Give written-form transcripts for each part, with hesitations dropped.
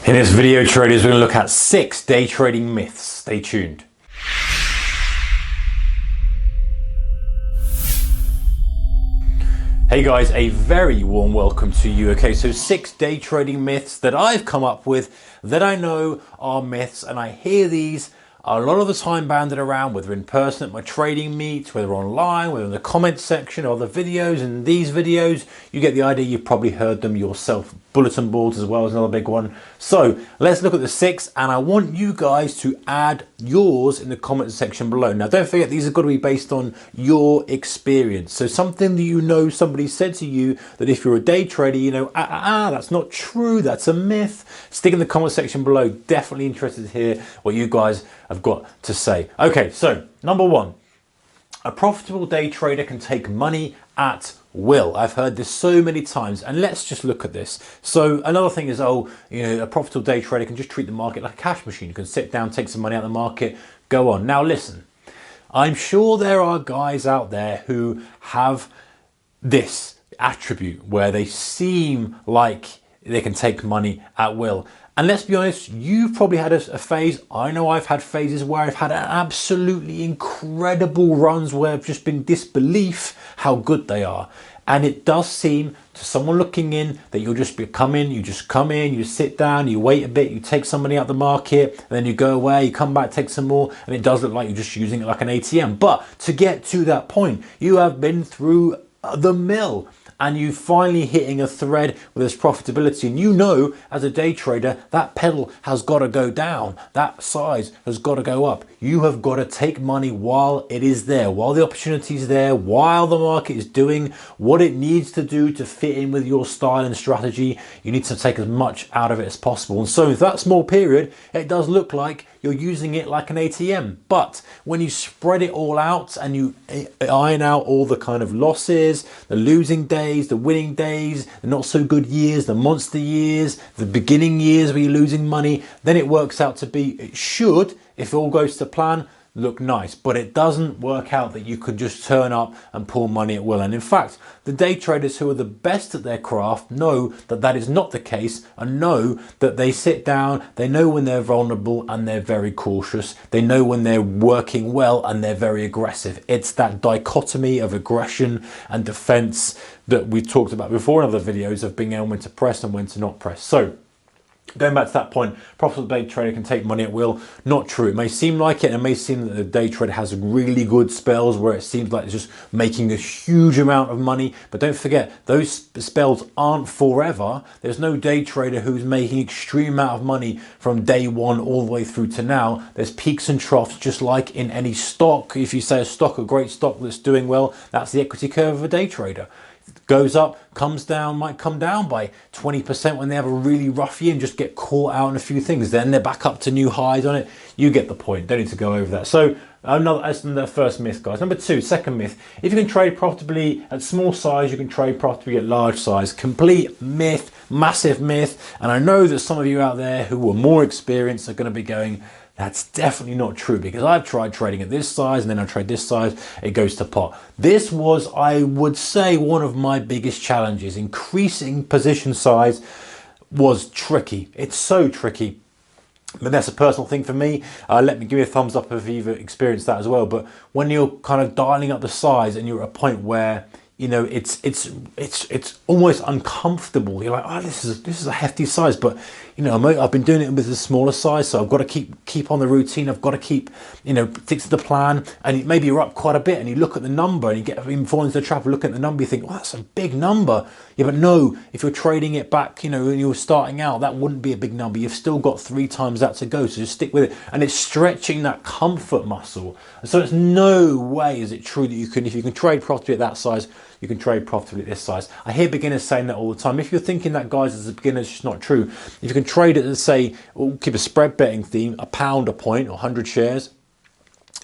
In this video, traders, we're going to look at 6 day trading myths. Stay tuned. Hey guys, a very warm welcome to you. Okay, so 6 day trading myths that I've come up with that I know are myths, and I hear these a lot of the time banded around, whether in person at my trading meets, whether online, whether in the comments section or the videos. And these videos, you get the idea, you've probably heard them yourself. Bulletin boards as well is another big one. So let's look at the 6, and I want you guys to add yours in the comments section below. Now don't forget, these have got to be based on your experience. So something that you know somebody said to you that if you're a day trader, you know, that's not true, that's a myth. Stick in the comment section below. Definitely interested to hear what you guys have got to say. Okay, so number 1, a profitable day trader can take money at will. I've heard this so many times, and let's just look at this. So another thing is, a profitable day trader can just treat the market like a cash machine. You can sit down, take some money out of the market, go on. Now listen, I'm sure there are guys out there who have this attribute where they seem like they can take money at will. And let's be honest, you've probably had a phase. I know I've had phases where I've had absolutely incredible runs where I've just been disbelief how good they are. And it does seem to someone looking in that you'll just come in, you sit down, you wait a bit, you take some money out the market, and then you go away, you come back, take some more, and it does look like you're just using it like an ATM. But to get to that point, you have been through the mill, and you finally hitting a thread with this profitability. And you know, as a day trader, that pedal has got to go down. That size has got to go up. You have got to take money while it is there, while the opportunity is there, while the market is doing what it needs to do to fit in with your style and strategy. You need to take as much out of it as possible. And so for that small period, it does look like you're using it like an ATM. But when you spread it all out and you iron out all the kind of losses, the losing days, the winning days, the not so good years, the monster years, the beginning years where you're losing money, then it works out to be, it should, if it all goes to plan, look nice. But it doesn't work out that you can just turn up and pull money at will. And in fact, the day traders who are the best at their craft know that that is not the case, and know that they sit down, they know when they're vulnerable and they're very cautious. They know when they're working well and they're very aggressive. It's that dichotomy of aggression and defense that we've talked about before in other videos, of being able when to press and when to not press. So going back to that point, profitable day trader can take money at will. Not true. It may seem like it, and it may seem that the day trader has really good spells where it seems like it's just making a huge amount of money. But don't forget, those spells aren't forever. There's no day trader who's making extreme amount of money from day one all the way through to now. There's peaks and troughs, just like in any stock. If you say a great stock that's doing well, that's the equity curve of a day trader. Goes up, comes down, might come down by 20% when they have a really rough year and just get caught out in a few things. Then they're back up to new highs on it. You get the point. Don't need to go over that. So that's the first myth, guys. Number 2, second myth. If you can trade profitably at small size, you can trade profitably at large size. Complete myth, massive myth. And I know that some of you out there who are more experienced are going to be going, that's definitely not true, because I've tried trading at this size and then I trade this size, it goes to pot. This was, I would say, one of my biggest challenges. Increasing position size was tricky. It's so tricky. But that's a personal thing for me. Let me give me a thumbs up if you've experienced that as well. But when you're kind of dialing up the size and you're at a point where, you know, it's almost uncomfortable. You're like, oh, this is a hefty size, but you know, I've been doing it with a smaller size, so I've got to keep on the routine. I've got to keep, you know, stick to the plan. And maybe you're up quite a bit, and you look at the number, and you even fall into the trap of looking at the number. You think, well, that's a big number. Yeah, but no, if you're trading it back, you know, when you were starting out, that wouldn't be a big number. You've still got 3 times that to go, so just stick with it. And it's stretching that comfort muscle. So it's no way is it true that if you can trade profitably at that size, you can trade profitably at this size. I hear beginners saying that all the time. If you're thinking that, guys, as a beginner, it's just not true. If you can trade it, let's say, we'll keep a spread betting theme, £1 a point or 100 shares,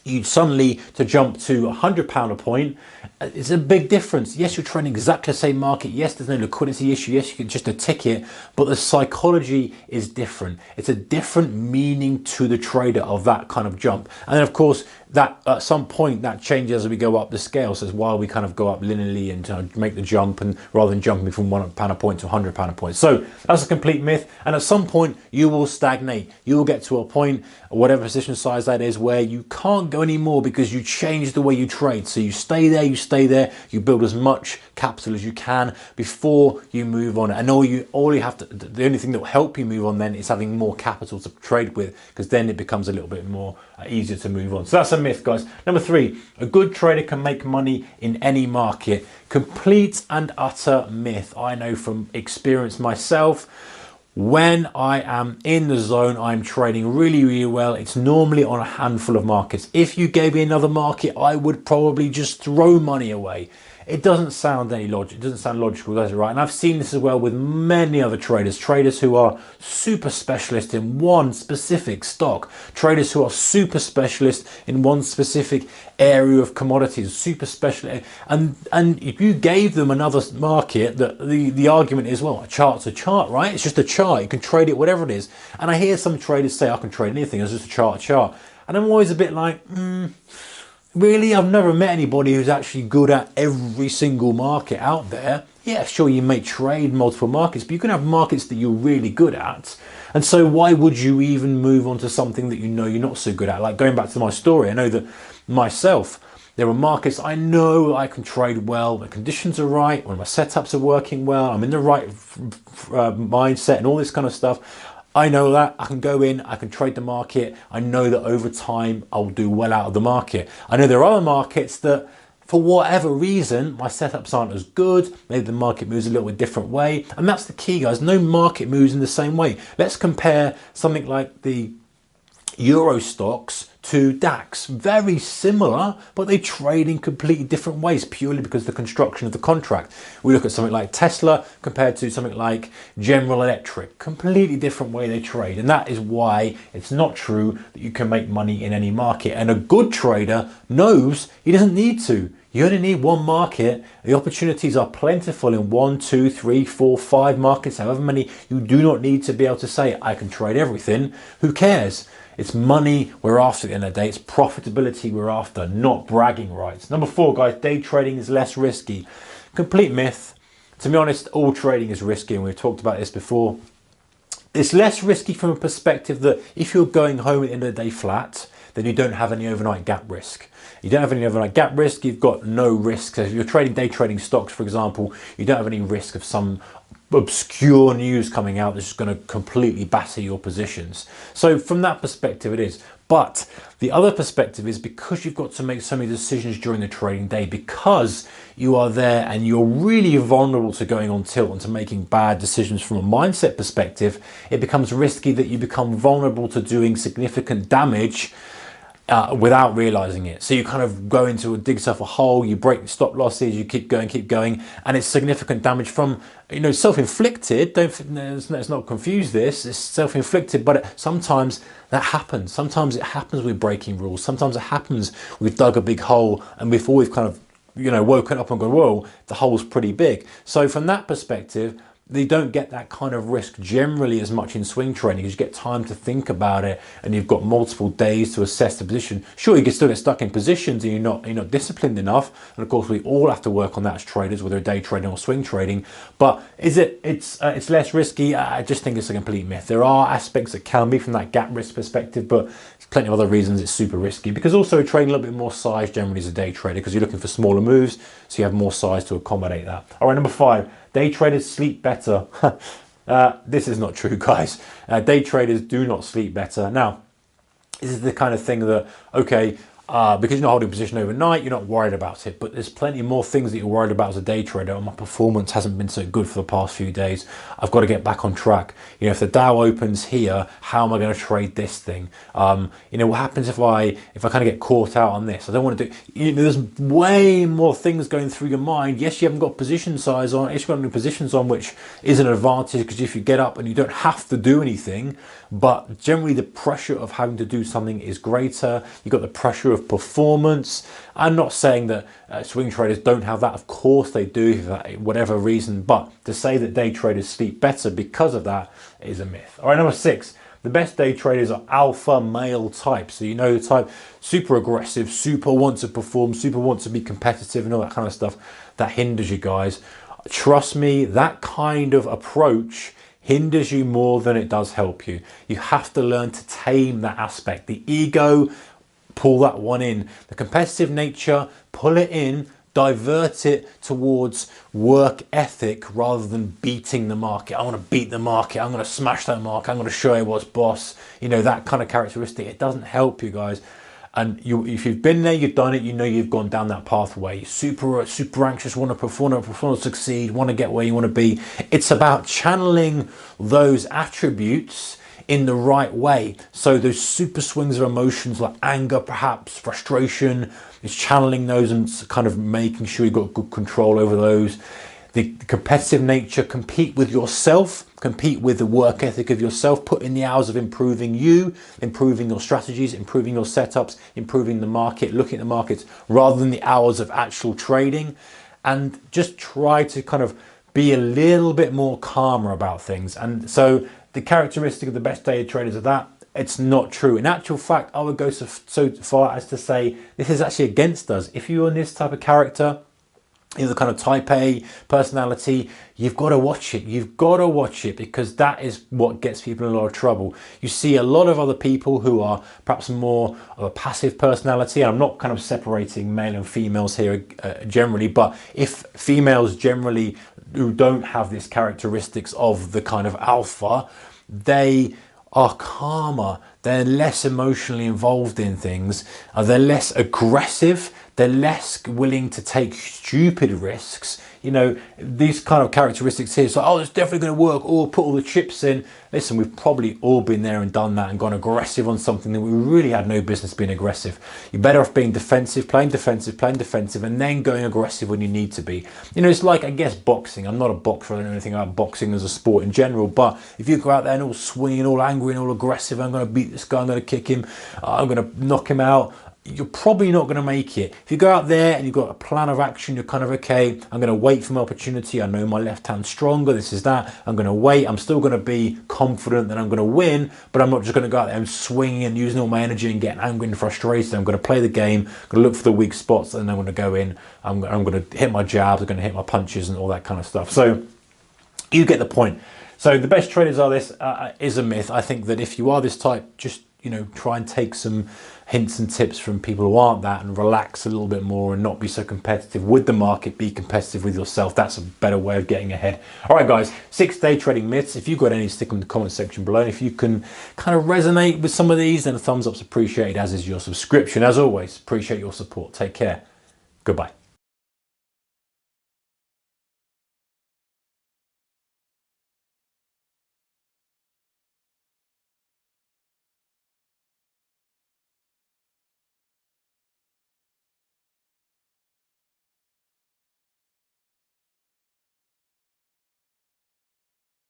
you suddenly to jump to £100 a point, it's a big difference. Yes, you're trading exactly the same market. Yes, there's no liquidity issue. Yes, you can just a ticket, but the psychology is different. It's a different meaning to the trader of that kind of jump. And then of course, that at some point that changes as we go up the scale. So it's why we kind of go up linearly and make the jump, and rather than jumping from £1 a point to £100 a point. So that's a complete myth. And at some point you will stagnate. You will get to a point, whatever position size that is, where you can't go anymore because you change the way you trade. So you stay there, you build as much capital as you can before you move on. And all you have to, the only thing that will help you move on then is having more capital to trade with, because then it becomes a little bit more easier to move on. So that's a myth, guys. Number 3, a good trader can make money in any market. Complete and utter myth. I know from experience myself. When I am in the zone, I'm trading really well. It's normally on a handful of markets. If you gave me another market, I would probably just throw money away. It doesn't sound logical, does it, right? And I've seen this as well with many other traders who are super specialist in one specific stock, traders who are super specialist in one specific area of commodities, super specialist. And if you gave them another market, the argument is, well, a chart's a chart, right? It's just a chart. You can trade it, whatever it is. And I hear some traders say, I can trade anything. It's just a chart. And I'm always a bit like, really, I've never met anybody who's actually good at every single market out there. Yeah, sure, you may trade multiple markets, but you can have markets that you're really good at. And so why would you even move on to something that you know you're not so good at? Like going back to my story, I know that myself, there are markets I know I can trade well, the conditions are right, when my setups are working well, I'm in the right mindset and all this kind of stuff. I know that I can go in, I can trade the market. I know that over time I'll do well out of the market. I know there are other markets that for whatever reason, my setups aren't as good. Maybe the market moves a little bit different way. And that's the key, guys. No market moves in the same way. Let's compare something like the Euro stocks to DAX. Very similar, but they trade in completely different ways purely because of the construction of the contract. We look at something like Tesla compared to something like General Electric. Completely different way they trade. And that is why it's not true that you can make money in any market. And a good trader knows he doesn't need to. You only need one market. The opportunities are plentiful in 1, 2, 3, 4, 5 markets, however many. You do not need to be able to say, I can trade everything. Who cares? It's money we're after at the end of the day. It's profitability we're after, not bragging rights. Number 4, guys, day trading is less risky. Complete myth. To be honest, all trading is risky, and we've talked about this before. It's less risky from a perspective that if you're going home at the end of the day flat, then you don't have any overnight gap risk. You don't have any overnight gap risk, you've got no risk. So if you're day trading stocks, for example, you don't have any risk of some obscure news coming out that's just going to completely batter your positions. So from that perspective it is. But the other perspective is because you've got to make so many decisions during the trading day, because you are there and you're really vulnerable to going on tilt and to making bad decisions from a mindset perspective, it becomes risky that you become vulnerable to doing significant damage without realizing it. So you kind of go into dig yourself a hole, you break stop losses, you keep going, and it's significant damage from, self-inflicted. Let's not confuse this. It's self-inflicted, but sometimes that happens. Sometimes it happens with breaking rules. Sometimes it happens we've dug a big hole and before we've kind of woken up and gone, whoa, the hole's pretty big. So from that perspective, they don't get that kind of risk generally as much in swing trading, because you get time to think about it and you've got multiple days to assess the position. Sure, you can still get stuck in positions and you're not disciplined enough, and of course we all have to work on that as traders, whether day trading or swing trading. But it's less risky? I just think it's a complete myth. There are aspects that can be from that gap risk perspective, but there's plenty of other reasons it's super risky, because also trading a little bit more size generally as a day trader, because you're looking for smaller moves, so you have more size to accommodate that. All right, number 5. Day traders sleep better. This is not true, guys. Day traders do not sleep better. Now, this is the kind of thing that, okay, because you're not holding a position overnight, you're not worried about it. But there's plenty more things that you're worried about as a day trader. And my performance hasn't been so good for the past few days. I've got to get back on track. If the Dow opens here, how am I going to trade this thing? What happens if I kind of get caught out on this? I don't want to do. There's way more things going through your mind. Yes, you haven't got position size on. Yes, you've got any positions on, which is an advantage, because if you get up and you don't have to do anything, but generally the pressure of having to do something is greater. You've got the pressure of performance. I'm not saying that swing traders don't have that. Of course they do, for whatever reason. But to say that day traders sleep better because of that is a myth. All right, number 6. The best day traders are alpha male types. So you know the type, super aggressive, super want to perform, super want to be competitive and all that kind of stuff. That hinders you guys. Trust me, that kind of approach hinders you more than it does help you. You have to learn to tame that aspect. The ego, pull that one in. The competitive nature, pull it in, divert it towards work ethic rather than beating the market. I want to beat the market. I'm going to smash that market. I'm going to show you what's boss. You know, that kind of characteristic. It doesn't help you guys. And if you've been there, you've done it, you know you've gone down that pathway. Super anxious, want to perform, succeed, want to get where you want to be. It's about channeling those attributes in the right way. So those super swings of emotions like anger, perhaps frustration, is channeling those and kind of making sure you've got good control over those. The competitive nature, compete with yourself, compete with the work ethic of yourself, put in the hours of improving you, improving your strategies, improving your setups, improving the market, looking at the markets, rather than the hours of actual trading. And just try to kind of be a little bit more calmer about things. And so the characteristic of the best day traders are that it's not true. In actual fact, I would go so far as to say this is actually against us. If you're in this type of character, the kind of type A personality, you've got to watch it. You've got to watch it, because that is what gets people in a lot of trouble. You see a lot of other people who are perhaps more of a passive personality. I'm not kind of separating male and females here generally, but if females generally who don't have these characteristics of the kind of alpha, they are calmer, they're less emotionally involved in things, they're less aggressive, they're less willing to take stupid risks. You know, these kind of characteristics here, so, oh, it's definitely going to work, or put all the chips in. Listen, we've probably all been there and done that and gone aggressive on something that we really had no business being aggressive. You're better off being defensive, playing defensive, and then going aggressive when you need to be. You know, it's like, I guess, boxing. I'm not a boxer, I don't know anything about boxing as a sport in general, but if you go out there and all swinging, all angry and all aggressive, I'm going to beat this guy, I'm going to kick him, I'm going to knock him out, you're probably not going to make it. If you go out there and you've got a plan of action, you're kind of, okay, I'm going to wait for my opportunity. I know my left hand's stronger. This is that. I'm going to wait. I'm still going to be confident that I'm going to win, but I'm not just going to go out there and swing and using all my energy and getting angry and frustrated. I'm going to play the game, I'm going to look for the weak spots, and I'm going to go in. I'm going to hit my jabs, I'm going to hit my punches and all that kind of stuff. So you get the point. So the best traders are this is a myth. I think that if you are this type, just, you know, try and take some hints and tips from people who aren't that, and relax a little bit more and not be so competitive with the market. Be competitive with yourself. That's a better way of getting ahead. All right, guys, 6 day trading myths. If you've got any, stick them in the comment section below. And if you can kind of resonate with some of these, then a thumbs up's appreciated, as is your subscription. As always, appreciate your support. Take care. Goodbye.